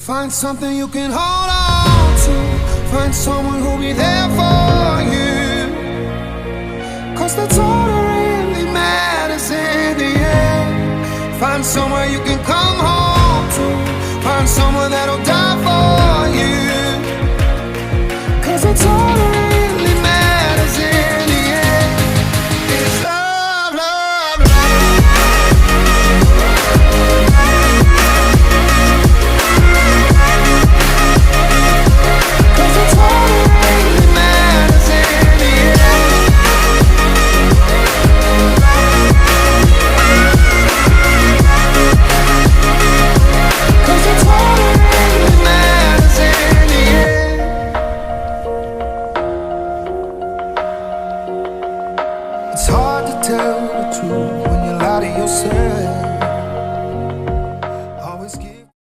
Find something you can hold on to. Find someone who'll be there for you. Cause that's all that really matters in the end. Find somewhere you can come home to. Find someone that'll